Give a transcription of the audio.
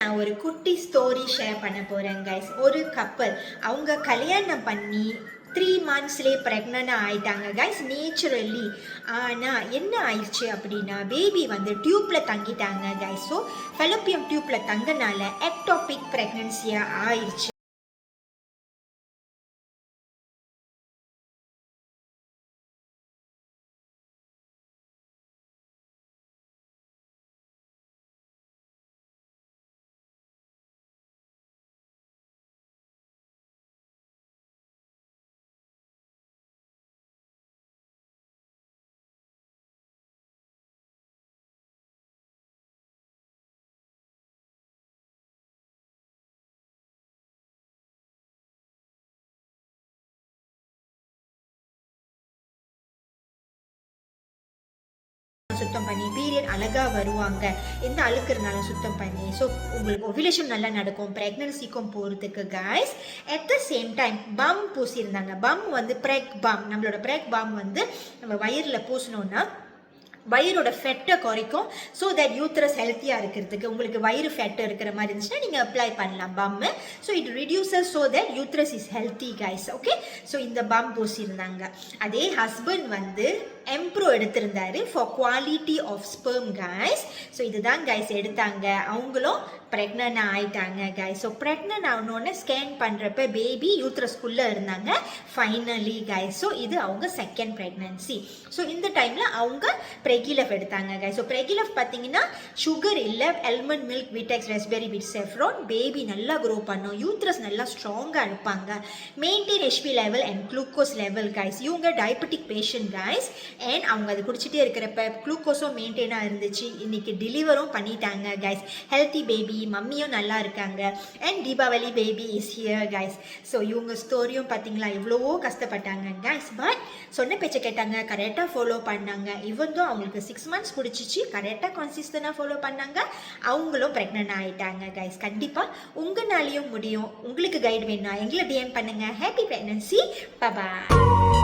நான் ஒரு குட்டி ஸ்டோரி ஷேர் பண்ண போகிறேன் கைஸ். ஒரு கப்பல் அவங்க கல்யாணம் பண்ணி 3 monthsலேயே ப்ரெக்னென்ட் ஆயிட்டாங்க கைஸ், நேச்சுரலி. ஆனால் என்ன ஆயிடுச்சு அப்படின்னா, பேபி வந்து டியூப்பில் தங்கிட்டாங்க கைஸ். ஸோ ஃபெலோப்பியம் டியூப்பில் தங்கனால எக்டோபிக் ப்ரெக்னன்சியாக ஆயிடுச்சு. சுத்தம் பண்ணி பீரியட் அழகாக வருவாங்க, எந்த அழுக்கு இருந்தாலும் சுத்தம் பண்ணி. ஸோ உங்களுக்கு ஓவிலேஷன் நல்லா நடக்கும், ப்ரெக்னன்சிக்கும் போகிறதுக்கு guys. At the same time பம் பூசியிருந்தாங்க. பம் வந்து ப்ரெக் பம், நம்மளோட ப்ரெக் பம் வந்து நம்ம வயிறில் பூசினோன்னா வயிறோட ஃபெட்டை குறைக்கும். ஸோ தட் யூத்ரஸ் ஹெல்த்தியாக இருக்கிறதுக்கு, உங்களுக்கு வயிறு ஃபெட்டு இருக்கிற மாதிரி இருந்துச்சுன்னா நீங்கள் அப்ளை பண்ணலாம் பம்மு. So it reduces so that uterus is healthy guys. Okay, so இந்த பம் பூசியிருந்தாங்க. அதே ஹஸ்பண்ட் வந்து எம்ப்ரோ எடுத்திருந்தாரு for quality of sperm guys. So இதுதான் கைஸ் எடுத்தாங்க. அவங்களும் ப்ரெக்னென்ட் ஆயிட்டாங்க கைஸ். ஸோ ப்ரெக்னென்ட் ஆகணுன்னு ஸ்கேன் பண்ணுறப்ப பேபி யூத்ரஸ்குள்ளே இருந்தாங்க ஃபைனலி கைஸ். ஸோ இது அவங்க செகண்ட் ப்ரெக்னன்சி. ஸோ இந்த டைமில் அவங்க ப்ரெகிலஃப் எடுத்தாங்க கைஸ். ஸோ ப்ரெகிலஃப் பார்த்தீங்கன்னா சுகர் இல்லை, almond milk, vitex, raspberry with saffron. Baby நல்லா க்ரோ பண்ணும், யூத்ரஸ் நல்லா ஸ்ட்ராங்காக இருப்பாங்க. Maintain HB level and glucose level guys. இவங்க டயபெட்டிக் பேஷண்ட் கைஸ். அண்ட் அவங்க அது குடிச்சிட்டே இருக்கிறப்ப குளுக்கோஸும் மெயின்டைனாக இருந்துச்சு. இன்னைக்கு டெலிவரும் பண்ணிட்டாங்க கைஸ். ஹெல்த்தி பேபி, மம்மியும் நல்லா இருக்காங்க. And Deepavali baby is here guys. So இவங்க ஸ்டோரியும் பார்த்தீங்களா, எவ்வளவோ கஷ்டப்பட்டாங்க கைஸ். பட் சொன்ன பேச்சை கேட்டாங்க, கரெக்டாக ஃபாலோ பண்ணாங்க. இவந்தும் அவங்களுக்கு 6 months பிடிச்சிச்சு, கரெக்டாக கன்சிஸ்டண்டாக ஃபாலோ பண்ணாங்க. அவங்களும் ப்ரெக்னென்ட் ஆகிட்டாங்க கைஸ். கண்டிப்பாக உங்களாலையும் முடியும். உங்களுக்கு கைடு வேணும்னா எங்களை டிஎம் பண்ணுங்கள். Happy pregnancy. பாய்.